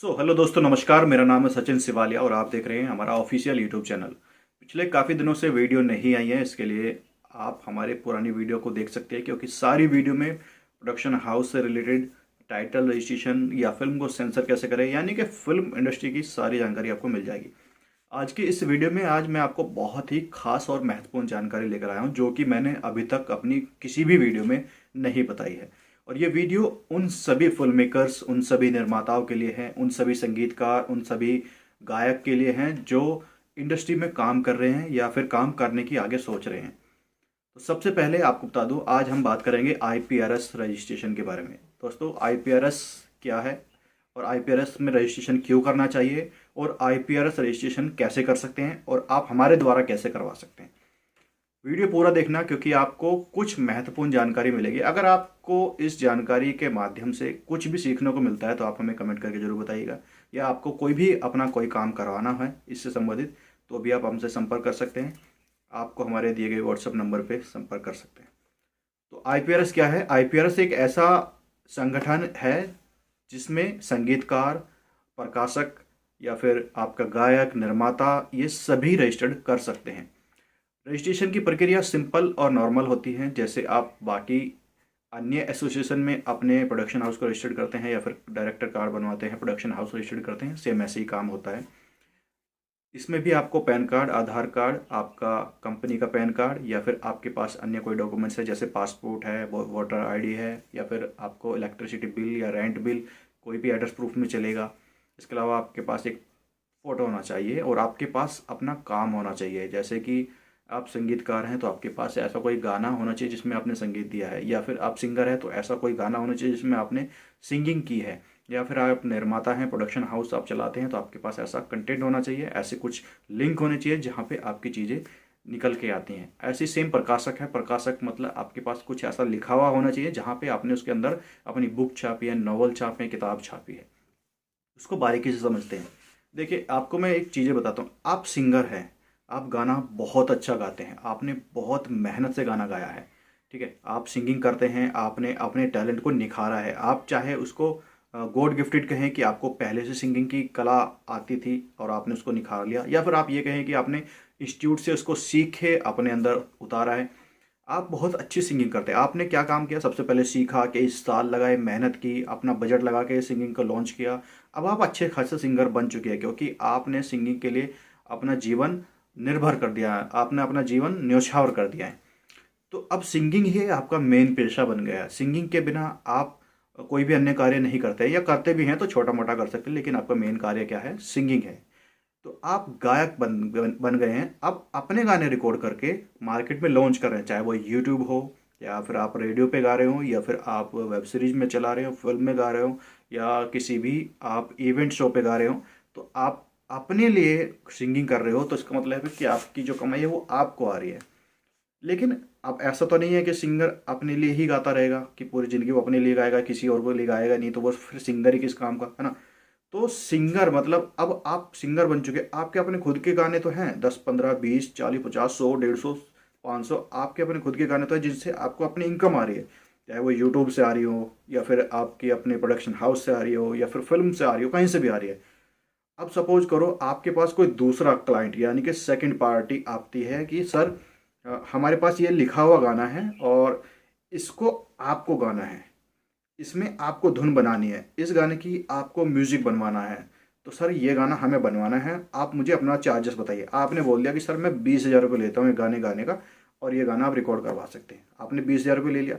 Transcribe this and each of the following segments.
Hello दोस्तों, नमस्कार। मेरा नाम है सचिन सिवालिया और आप देख रहे हैं हमारा ऑफिशियल यूट्यूब चैनल। पिछले काफ़ी दिनों से वीडियो नहीं आई है, इसके लिए आप हमारे पुरानी वीडियो को देख सकते हैं, क्योंकि सारी वीडियो में प्रोडक्शन हाउस से रिलेटेड टाइटल रजिस्ट्रेशन या फिल्म को सेंसर कैसे करें, यानी कि फिल्म इंडस्ट्री की सारी जानकारी आपको मिल जाएगी। आज की इस वीडियो में आज मैं आपको बहुत ही खास और महत्वपूर्ण जानकारी लेकर आया हूँ, जो कि मैंने अभी तक अपनी किसी भी वीडियो में नहीं बताई है। और ये वीडियो उन सभी फिल्म मेकर्स, उन सभी निर्माताओं के लिए है, उन सभी संगीतकार, उन सभी गायक के लिए हैं जो इंडस्ट्री में काम कर रहे हैं या फिर काम करने की आगे सोच रहे हैं। तो सबसे पहले आपको बता दूं, आज हम बात करेंगे आईपीआरएस रजिस्ट्रेशन के बारे में। दोस्तों, आईपीआरएस क्या है और आईपीआरएस में रजिस्ट्रेशन क्यों करना चाहिए और आईपीआरएस रजिस्ट्रेशन कैसे कर सकते हैं और आप हमारे द्वारा कैसे करवा सकते हैं। वीडियो पूरा देखना, क्योंकि आपको कुछ महत्वपूर्ण जानकारी मिलेगी। अगर आपको इस जानकारी के माध्यम से कुछ भी सीखने को मिलता है तो आप हमें कमेंट करके जरूर बताइएगा, या आपको कोई भी अपना कोई काम करवाना है इससे संबंधित तो भी आप हमसे संपर्क कर सकते हैं। आपको हमारे दिए गए व्हाट्सएप नंबर पे संपर्क कर सकते हैं। तो आईपीआरएस क्या है? आईपीआरएस एक ऐसा संगठन है जिसमें संगीतकार, प्रकाशक या फिर आपका गायक, निर्माता, ये सभी रजिस्टर्ड कर सकते हैं। रजिस्ट्रेशन की प्रक्रिया सिंपल और नॉर्मल होती है, जैसे आप बाकी अन्य एसोसिएशन में अपने प्रोडक्शन हाउस को रजिस्टर्ड करते हैं या फिर डायरेक्टर कार्ड बनवाते हैं, प्रोडक्शन हाउस रजिस्टर्ड करते हैं, सेम ऐसे ही काम होता है। इसमें भी आपको पैन कार्ड, आधार कार्ड, आपका कंपनी का पैन कार्ड या फिर आपके पास अन्य कोई डॉक्यूमेंट्स है जैसे पासपोर्ट है, वोटर आईडी है, या फिर आपको इलेक्ट्रिसिटी बिल या रेंट बिल, कोई भी एड्रेस प्रूफ में चलेगा। इसके अलावा आपके पास एक फ़ोटो होना चाहिए और आपके पास अपना काम होना चाहिए। जैसे कि आप संगीतकार हैं तो आपके पास ऐसा कोई गाना होना चाहिए जिसमें आपने संगीत दिया है, या फिर आप सिंगर हैं तो ऐसा कोई गाना होना चाहिए जिसमें आपने सिंगिंग की है, या फिर आप निर्माता हैं, प्रोडक्शन हाउस आप चलाते हैं तो आपके पास ऐसा कंटेंट होना चाहिए, ऐसे कुछ लिंक होने चाहिए जहाँ पे आपकी चीज़ें निकल के आती हैं। ऐसी सेम प्रकाशक है। प्रकाशक मतलब आपके पास कुछ ऐसा लिखा हुआ होना चाहिए जहाँ पे आपने उसके अंदर अपनी बुक छापी है, नॉवल छापी है, किताब छापी है। उसको बारीकी से समझते हैं। देखिए, आपको मैं एक चीज़ें बताता हूँ। आप सिंगर हैं, आप गाना बहुत अच्छा गाते हैं, आपने बहुत मेहनत से गाना गाया है, ठीक है, आप सिंगिंग करते हैं, आपने अपने टैलेंट को निखारा है। आप चाहे उसको गॉड गिफ्टेड कहें कि आपको पहले से सिंगिंग की कला आती थी और आपने उसको निखार लिया, या फिर आप ये कहें कि आपने इंस्टीट्यूट से उसको सीखे अपने अंदर उतारा है। आप बहुत अच्छी सिंगिंग करते हैं। आपने क्या काम किया? सबसे पहले सीखा, कई साल लगाए, मेहनत की, अपना बजट लगा के सिंगिंग को लॉन्च किया। अब आप अच्छे खासे सिंगर बन चुके हैं, क्योंकि आपने सिंगिंग के लिए अपना जीवन निर्भर कर दिया है, आपने अपना जीवन न्यौछावर कर दिया है। तो अब सिंगिंग ही आपका मेन पेशा बन गया है। सिंगिंग के बिना आप कोई भी अन्य कार्य नहीं करते, या करते भी हैं तो छोटा मोटा कर सकते हैं, लेकिन आपका मेन कार्य क्या है? सिंगिंग है। तो आप गायक बन गए हैं। अब अपने गाने रिकॉर्ड करके मार्केट में लॉन्च कर रहे हैं, चाहे वो यूट्यूब हो, या फिर आप रेडियो पे गा रहे हो, या फिर आप वेब सीरीज में चला रहे हो, फिल्म में गा रहे हो, या किसी भी आप इवेंट शो पे गा रहे हो। तो आप अपने लिए सिंगिंग कर रहे हो, तो इसका मतलब है कि आपकी जो कमाई है वो आपको आ रही है। लेकिन अब ऐसा तो नहीं है कि सिंगर अपने लिए ही गाता रहेगा, कि पूरी ज़िंदगी वो अपने लिए गाएगा, किसी और को लिए गाएगा नहीं, तो वो फिर सिंगर ही किस काम का, है ना। तो सिंगर मतलब अब आप सिंगर बन चुके, आपके अपने खुद के गाने तो हैं, 10, 15, 20, 40, 50, 100, 150, 500 आपके अपने खुद के गाने तो हैं जिनसे आपको अपनी इनकम आ रही है। चाहे वो यूट्यूब से आ रही हो, या फिर आपके अपने प्रोडक्शन हाउस से आ रही हो, या फिर फिल्म से आ रही हो, कहीं से भी आ रही है। अब सपोज करो आपके पास कोई दूसरा क्लाइंट यानी कि सेकंड पार्टी आती है कि सर, हमारे पास ये लिखा हुआ गाना है और इसको आपको गाना है, इसमें आपको धुन बनानी है, इस गाने की आपको म्यूजिक बनवाना है। तो सर ये गाना हमें बनवाना है, आप मुझे अपना चार्जेस बताइए। आपने बोल दिया कि सर मैं 20,000 रुपये लेता हूँ ये गाने गाने का, और ये गाना आप रिकॉर्ड करवा सकते हैं। आपने 20,000 रुपये ले लिया।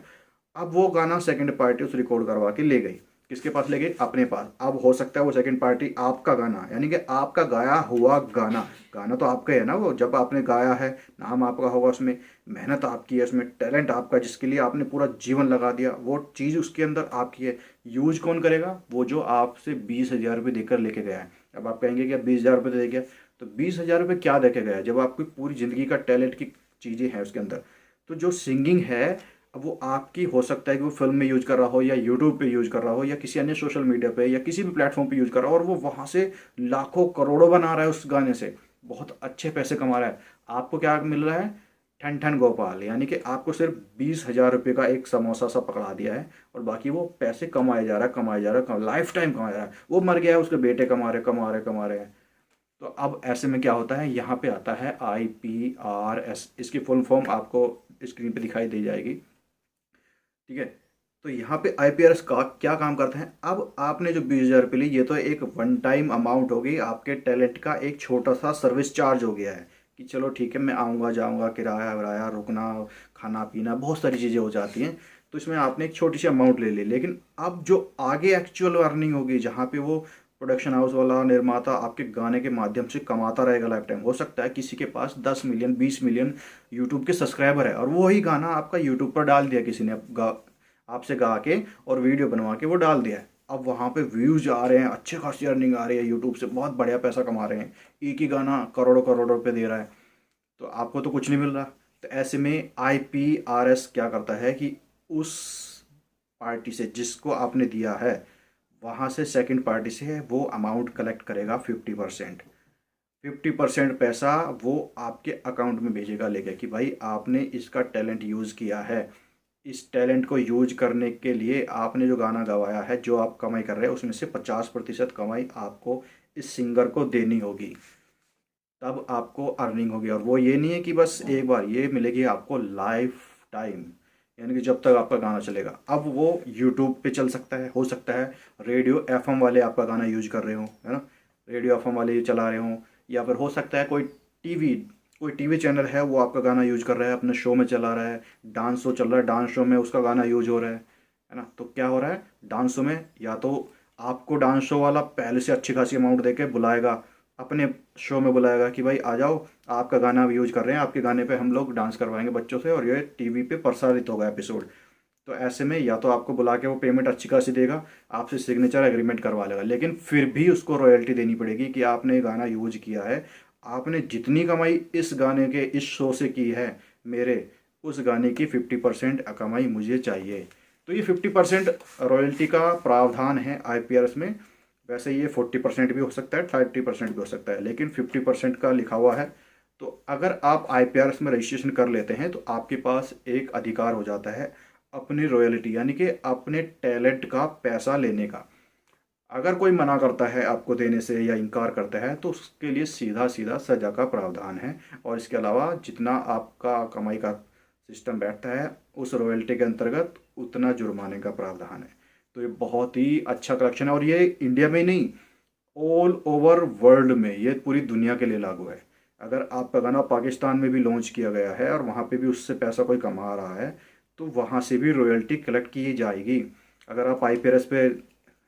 अब वो गाना सेकंड पार्टी उस रिकॉर्ड करवा के ले गई। किसके पास ले गई? अपने पास। अब हो सकता है वो सेकंड पार्टी आपका गाना, यानी कि आपका गाया हुआ गाना, गाना तो आपका है ना, वो जब आपने गाया है, नाम आपका होगा उसमें, मेहनत आपकी है उसमें, टैलेंट आपका, जिसके लिए आपने पूरा जीवन लगा दिया, वो चीज़ उसके अंदर आपकी है। यूज कौन करेगा? वो जो आपसे 20,000 रुपये देकर लेके गया है। अब आप कहेंगे कि अब 20,000 रुपये दे गया, तो 20,000 रुपये क्या देके गया जब आपकी पूरी ज़िंदगी का टैलेंट की चीज़ें हैं उसके अंदर। तो जो सिंगिंग है, अब वो आपकी हो सकता है कि वो फिल्म में यूज कर रहा हो, या यूट्यूब पे यूज कर रहा हो, या किसी अन्य सोशल मीडिया पे, या किसी भी प्लेटफॉर्म पे यूज कर रहा हो, और वो वहाँ से लाखों करोड़ों बना रहा है उस गाने से, बहुत अच्छे पैसे कमा रहा है। आपको क्या मिल रहा है? ठन ठन गोपाल, यानी कि आपको सिर्फ 20,000 रुपये का एक समोसा सा पकड़ा दिया है और बाकी वो पैसे कमाए जा रहा है, कमाए जा रहा है, लाइफ टाइम कमाया जा रहा है। वो मर गया है, उसके बेटे कमा रहे कमा रहे कमा रहे हैं। तो अब ऐसे में क्या होता है, यहाँ पे आता है IPRS। इसकी फुल फॉर्म आपको स्क्रीन पे दिखाई दे जाएगी, ठीक है। तो यहाँ पे IPRS का क्या काम करते हैं, अब आपने जो 20,000 रुपये ली, ये तो एक वन टाइम अमाउंट हो गई, आपके टैलेंट का एक छोटा सा सर्विस चार्ज हो गया है कि चलो ठीक है मैं आऊँगा जाऊँगा, किराया वराया, रुकना, खाना पीना, बहुत सारी चीज़ें हो जाती हैं। तो इसमें आपने एक छोटी सी अमाउंट ले ली, लेकिन अब जो आगे एक्चुअल अर्निंग होगी, जहाँ पे वो प्रोडक्शन हाउस वाला निर्माता आपके गाने के माध्यम से कमाता रहेगा लाइफ टाइम। हो सकता है किसी के पास 10 मिलियन 20 मिलियन यूट्यूब के सब्सक्राइबर है और वो ही गाना आपका यूट्यूब पर डाल दिया किसी ने, आपसे गा के और वीडियो बनवा के वो डाल दिया है। अब वहाँ पे व्यूज आ रहे हैं, अच्छे खासी अर्निंग आ रही है, यूट्यूब से बहुत बढ़िया पैसा कमा रहे हैं, एक ही गाना करोड़ों करोड़ों रुपये दे रहा है, तो आपको तो कुछ नहीं मिल रहा। तो ऐसे में IPRS क्या करता है कि उस पार्टी से जिसको आपने दिया है, वहाँ से सेकंड पार्टी से वो अमाउंट कलेक्ट करेगा 50%। 50% पैसा वो आपके अकाउंट में भेजेगा लेके कि भाई आपने इसका टैलेंट यूज़ किया है, इस टैलेंट को यूज करने के लिए आपने जो गाना गवाया है, जो आप कमाई कर रहे हैं उसमें से 50% कमाई आपको इस सिंगर को देनी होगी, तब आपको अर्निंग होगी। और वो ये नहीं है कि बस एक बार, ये मिलेगी आपको लाइफ टाइम, यानी कि जब तक आपका गाना चलेगा। अब वो यूट्यूब पे चल सकता है, हो सकता है रेडियो FM वाले आपका गाना यूज कर रहे हो, है ना, रेडियो FM वाले चला रहे हो, या फिर हो सकता है कोई टीवी चैनल है वो आपका गाना यूज कर रहा है, अपने शो में चला रहा है, डांस शो चल रहा है, डांस शो में उसका गाना यूज हो रहा है ना। तो क्या हो रहा है, डांस शो में या तो आपको डांस शो वाला पहले से अच्छी खासी अमाउंट देके बुलाएगा, अपने शो में बुलाएगा कि भाई आ जाओ, आपका गाना अब यूज कर रहे हैं, आपके गाने पे हम लोग डांस करवाएंगे बच्चों से और ये टीवी पे प्रसारित होगा एपिसोड। तो ऐसे में या तो आपको बुला के वो पेमेंट अच्छी खासी देगा, आपसे सिग्नेचर एग्रीमेंट करवा लेगा, लेकिन फिर भी उसको रॉयल्टी देनी पड़ेगी कि आपने ये गाना यूज किया है, आपने जितनी कमाई इस गाने के इस शो से की है, मेरे उस गाने की 50% कमाई मुझे चाहिए। तो ये 50% रॉयल्टी का प्रावधान है IPRS में। वैसे ये 40% भी हो सकता है, 30% भी हो सकता है, लेकिन 50% का लिखा हुआ है। तो अगर आप IPRS में रजिस्ट्रेशन कर लेते हैं तो आपके पास एक अधिकार हो जाता है अपनी रॉयल्टी, यानी कि अपने टैलेंट का पैसा लेने का। अगर कोई मना करता है आपको देने से या इनकार करता है तो उसके लिए सीधा सीधा सजा का प्रावधान है। और इसके अलावा जितना आपका कमाई का सिस्टम बैठता है उस रॉयल्टी के अंतर्गत उतना जुर्माने का प्रावधान है। तो ये बहुत ही अच्छा कलेक्शन है और ये इंडिया में ही नहीं, ऑल ओवर वर्ल्ड में ये पूरी दुनिया के लिए लागू है। अगर आपका गाना पाकिस्तान में भी लॉन्च किया गया है और वहाँ पे भी उससे पैसा कोई कमा रहा है तो वहाँ से भी रॉयल्टी कलेक्ट की जाएगी। अगर आप IPRS पे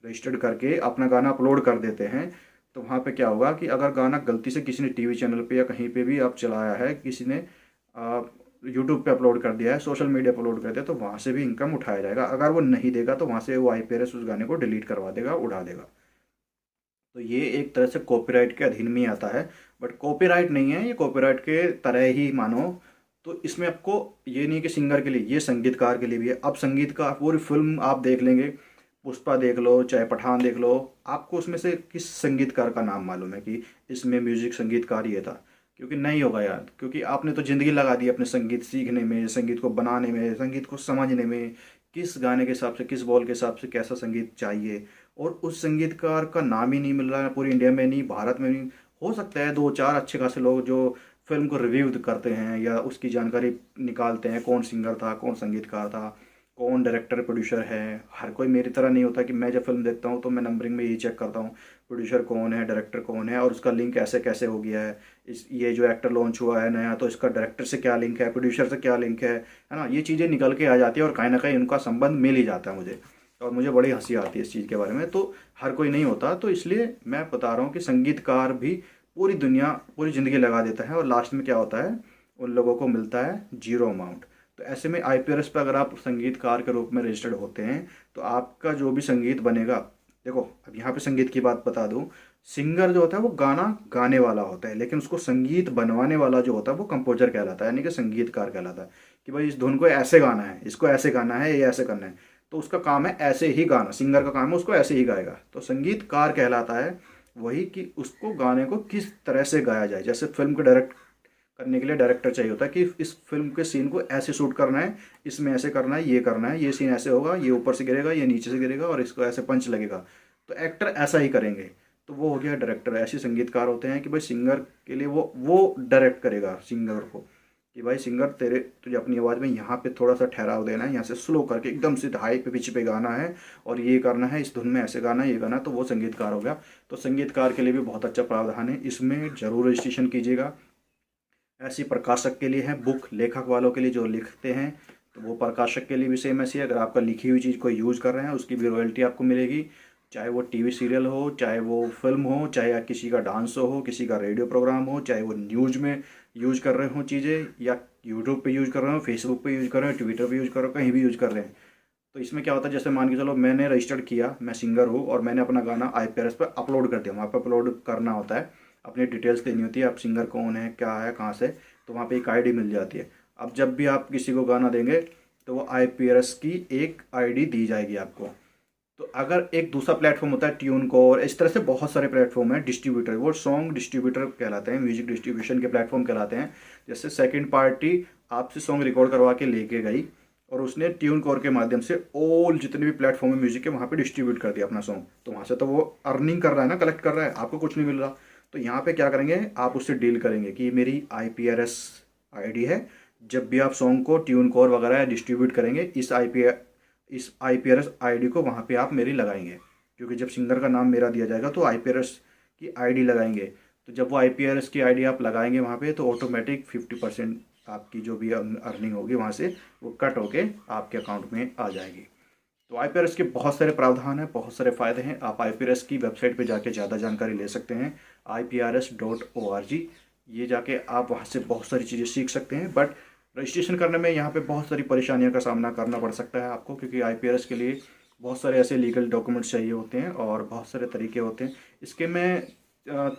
रजिस्टर्ड करके अपना गाना अपलोड कर देते हैं तो वहाँ पे क्या होगा कि अगर गाना गलती से किसी ने टीवी चैनल पे या कहीं पे भी आप चलाया है, किसी ने यूट्यूब पे अपलोड कर दिया है, सोशल मीडिया पे अपलोड कर दिया, तो वहाँ से भी इनकम उठाया जाएगा। अगर वो नहीं देगा तो वहाँ से वो IPRS उस गाने को डिलीट करवा देगा, उड़ा देगा। तो ये एक तरह से कॉपीराइट के अधीन में ही आता है, बट कॉपीराइट नहीं है, ये कॉपीराइट के तरह ही मानो। तो इसमें आपको ये नहीं कि सिंगर के लिए, ये संगीतकार के लिए भी है। अब संगीतकार, पूरी फिल्म आप देख लेंगे, पुष्पा देख लो चाहे पठान देख लो, आपको उसमें से किस संगीतकार का नाम मालूम है कि इसमें म्यूजिक संगीतकार ये था? क्योंकि नहीं होगा यार, क्योंकि आपने तो ज़िंदगी लगा दी अपने संगीत सीखने में, संगीत को बनाने में, संगीत को समझने में, किस गाने के हिसाब से, किस बॉल के हिसाब से कैसा संगीत चाहिए। और उस संगीतकार का नाम ही नहीं मिल रहा है पूरी इंडिया में, नहीं भारत में नहीं। हो सकता है दो चार अच्छे खासे लोग जो फिल्म को रिव्यू करते हैं या उसकी जानकारी निकालते हैं, कौन सिंगर था, कौन संगीतकार था, कौन डायरेक्टर प्रोड्यूसर है। हर कोई मेरी तरह नहीं होता कि मैं जब फिल्म देखता हूँ तो मैं नंबरिंग में यही चेक करता हूँ प्रोड्यूसर कौन है, डायरेक्टर कौन है और उसका लिंक ऐसे कैसे हो गया है। इस ये जो एक्टर लॉन्च हुआ है नया, तो इसका डायरेक्टर से क्या लिंक है, प्रोड्यूसर से क्या लिंक है ना। ये चीज़ें निकल के आ जाती है और कहीं ना कहीं उनका संबंध मिल ही जाता है मुझे, और मुझे बड़ी हंसी आती है इस चीज़ के बारे में। तो हर कोई नहीं होता, तो इसलिए मैं बता रहा हूँ कि संगीतकार भी पूरी दुनिया, पूरी ज़िंदगी लगा देता है और लास्ट में क्या होता है, उन लोगों को मिलता है जीरो अमाउंट। तो ऐसे में IPRS पर अगर आप संगीतकार के रूप में रजिस्टर्ड होते हैं तो आपका जो भी संगीत बनेगा, देखो अब यहाँ पे संगीत की बात बता दूँ, सिंगर जो होता है वो गाना गाने वाला होता है, लेकिन उसको संगीत बनवाने वाला जो होता है वो कंपोजर कहलाता है, यानी कि संगीतकार कहलाता है। कि भाई इस धुन को ऐसे गाना है, इसको ऐसे गाना है, ये ऐसे करना है, तो उसका काम है ऐसे ही गाना, सिंगर का काम है उसको ऐसे ही गाएगा। तो संगीतकार कहलाता है वही कि उसको गाने को किस तरह से गाया जाए। जैसे फिल्म को डायरेक्ट करने के लिए डायरेक्टर चाहिए होता है कि इस फिल्म के सीन को ऐसे शूट करना है, इसमें ऐसे करना है, ये करना है, ये सीन ऐसे होगा, ये ऊपर से गिरेगा, ये नीचे से गिरेगा और इसको ऐसे पंच लगेगा, तो एक्टर ऐसा ही करेंगे। तो वो हो गया डायरेक्टर। ऐसे संगीतकार होते हैं कि भाई सिंगर के लिए वो डायरेक्ट करेगा सिंगर को कि भाई सिंगर तेरे तुझे अपनी आवाज़ में यहाँ पे थोड़ा सा ठहराव देना है, यहाँ से स्लो करके एकदम से हाई पे पिच पे गाना है और ये करना है, इस धुन में ऐसे गाना है, ये गाना है, तो वो संगीतकार हो गया। तो संगीतकार के लिए भी बहुत अच्छा प्रावधान है, इसमें ज़रूर रजिस्ट्रेशन कीजिएगा। ऐसी प्रकाशक के लिए है, बुक लेखक वालों के लिए जो लिखते हैं, तो वो प्रकाशक के लिए भी सेम ऐसी है। अगर आपका लिखी हुई चीज़ को यूज़ कर रहे हैं उसकी भी रॉयल्टी आपको मिलेगी, चाहे वो टीवी सीरियल हो, चाहे वो फिल्म हो, चाहे किसी का डांस हो, किसी का रेडियो प्रोग्राम हो, चाहे वो न्यूज़ में यूज़ कर रहे हो चीज़ें, या यूट्यूब पे यूज़ कर रहे हो, फेसबुक पे यूज़ कर रहे हो, ट्विटर पे यूज़ कर रहे हो, कहीं भी यूज़ कर रहे हैं। तो इसमें क्या होता है, जैसे मान के चलो मैंने रजिस्टर्ड किया, मैं सिंगर हूँ और मैंने अपना गाना IPRS पर अपलोड कर दिया। वहाँ पर अपलोड करना होता है, अपनी डिटेल्स देनी होती है, आप सिंगर कौन है, क्या है, कहाँ से, तो वहाँ पे एक ID मिल जाती है। अब जब भी आप किसी को गाना देंगे तो वो IPRS की एक ID दी जाएगी आपको। तो अगर एक दूसरा प्लेटफॉर्म होता है ट्यूनकोर, इस तरह से बहुत सारे प्लेटफॉर्म हैं डिस्ट्रीब्यूटर, वो सॉन्ग डिस्ट्रीब्यूटर कहलाते हैं, म्यूजिक डिस्ट्रीब्यूशन के प्लेटफॉर्म कहलाते हैं। जैसे सेकंड पार्टी आपसे सॉन्ग रिकॉर्ड करवा के लेके गई और उसने ट्यूनकोर के माध्यम से ऑल जितने भी प्लेटफॉर्म है म्यूजिक के वहाँ पे डिस्ट्रीब्यूट कर दिया अपना सॉन्ग, तो वहाँ से तो वो अर्निंग कर रहा है ना, कलेक्ट कर रहा है, आपको कुछ नहीं मिल रहा। तो यहाँ पे क्या करेंगे, आप उससे डील करेंगे कि मेरी IPRS ID है, जब भी आप सॉन्ग को ट्यूनकोर वगैरह डिस्ट्रीब्यूट करेंगे इस IPRS ID को वहाँ पे आप मेरी लगाएंगे, क्योंकि जब सिंगर का नाम मेरा दिया जाएगा तो IPRS की ID लगाएंगे। तो जब वो IPRS की ID आप लगाएंगे वहाँ पे, तो ऑटोमेटिक 50% आपकी जो भी अर्निंग होगी वहाँ से वो कट होके आपके अकाउंट में आ जाएगी। तो IPRS के बहुत सारे प्रावधान हैं, बहुत सारे फ़ायदे हैं। आप IPRS की वेबसाइट पे जाके ज़्यादा जानकारी ले सकते हैं, IPRS.org। ये जाके आप वहाँ से बहुत सारी चीज़ें सीख सकते हैं। बट रजिस्ट्रेशन करने में यहाँ पे बहुत सारी परेशानियों का सामना करना पड़ सकता है आपको, क्योंकि IPRS के लिए बहुत सारे ऐसे लीगल डॉक्यूमेंट्स चाहिए होते हैं और बहुत सारे तरीके होते हैं। इसके में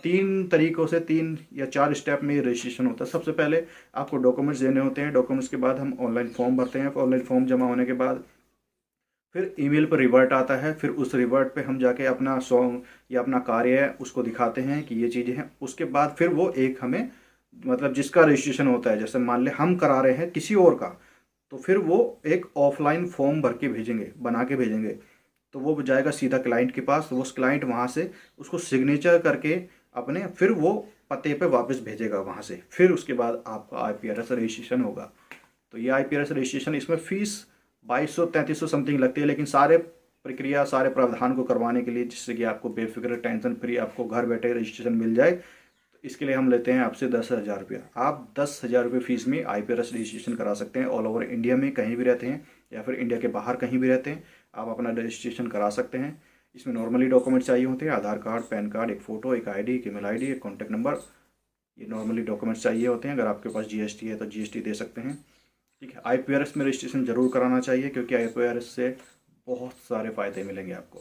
3 तरीक़ों से 3 या 4 स्टेप में रजिस्ट्रेशन होता है। सबसे पहले आपको डॉक्यूमेंट्स देने होते हैं, डॉक्यूमेंट्स के बाद हम ऑनलाइन फॉर्म भरते हैं, ऑनलाइन फॉर्म जमा होने के बाद फिर ईमेल पर रिवर्ट आता है, फिर उस रिवर्ट पे हम जाके अपना सॉन्ग या अपना कार्य है उसको दिखाते हैं कि ये चीज़ें हैं। उसके बाद फिर वो एक हमें, मतलब जिसका रजिस्ट्रेशन होता है, जैसे मान ले हम करा रहे हैं किसी और का, तो फिर वो एक ऑफलाइन फॉर्म भर के भेजेंगे, बना के भेजेंगे। तो वो जाएगा सीधा क्लाइंट के पास, वो उस क्लाइंट वहाँ से उसको सिग्नेचर करके अपने फिर वो पते पे वापस भेजेगा वहाँ से, फिर उसके बाद आपका IPRS रजिस्ट्रेशन होगा। तो ये IPRS रजिस्ट्रेशन, इसमें फ़ीस 2200-3300 समथिंग लगती है, लेकिन सारे प्रक्रिया, सारे प्रावधान को करवाने के लिए, जिससे कि आपको बेफिक्र, टेंशन फ्री आपको घर बैठे रजिस्ट्रेशन मिल जाए, तो इसके लिए हम लेते हैं आपसे 10,000 रुपया। आप 10,000 रुपये फ़ीस में IPRS रजिस्ट्रेशन करा सकते हैं। ऑल ओवर इंडिया में कहीं भी रहते हैं या फिर इंडिया के बाहर कहीं भी रहते हैं, आप अपना रजिस्ट्रेशन करा सकते हैं। इसमें नॉर्मली डॉक्यूमेंट चाहिए होते हैं, आधार कार्ड, पैन कार्ड, एक फ़ोटो, एक ID, एक ईमेल ID, एक कॉन्टैक्ट नंबर, ये नॉर्मली डॉक्यूमेंट्स चाहिए होते हैं। अगर आपके पास GST है तो GST दे सकते हैं। ठीक है, IPRS में रजिस्ट्रेशन जरूर कराना चाहिए, क्योंकि IPRS से बहुत सारे फ़ायदे मिलेंगे आपको।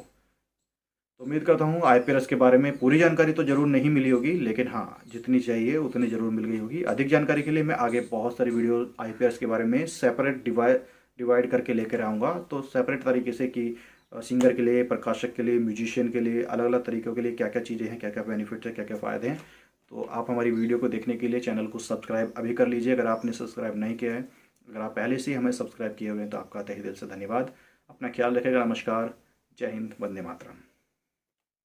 तो उम्मीद करता हूँ IPRS के बारे में पूरी जानकारी तो ज़रूर नहीं मिली होगी, लेकिन हाँ जितनी चाहिए उतनी ज़रूर मिल गई होगी। अधिक जानकारी के लिए मैं आगे बहुत सारी वीडियो IPRS के बारे में सेपरेट डिवाइड करके लेकर आऊँगा। तो सेपरेट तरीके से कि सिंगर के लिए, प्रकाशक के लिए, म्यूजिशियन के लिए, अलग अलग तरीक़ों के लिए क्या क्या चीज़ें हैं, क्या क्या बेनिफिट्स हैं, क्या क्या फ़ायदे हैं। तो आप हमारी वीडियो को देखने के लिए चैनल को सब्सक्राइब अभी कर लीजिए, अगर आपने सब्सक्राइब नहीं किया है। अगर आप पहले से ही हमें सब्सक्राइब किए हुए हैं तो आपका तहे दिल से धन्यवाद। अपना ख्याल रखिएगा। नमस्कार, जय हिंद, वंदे मातरम।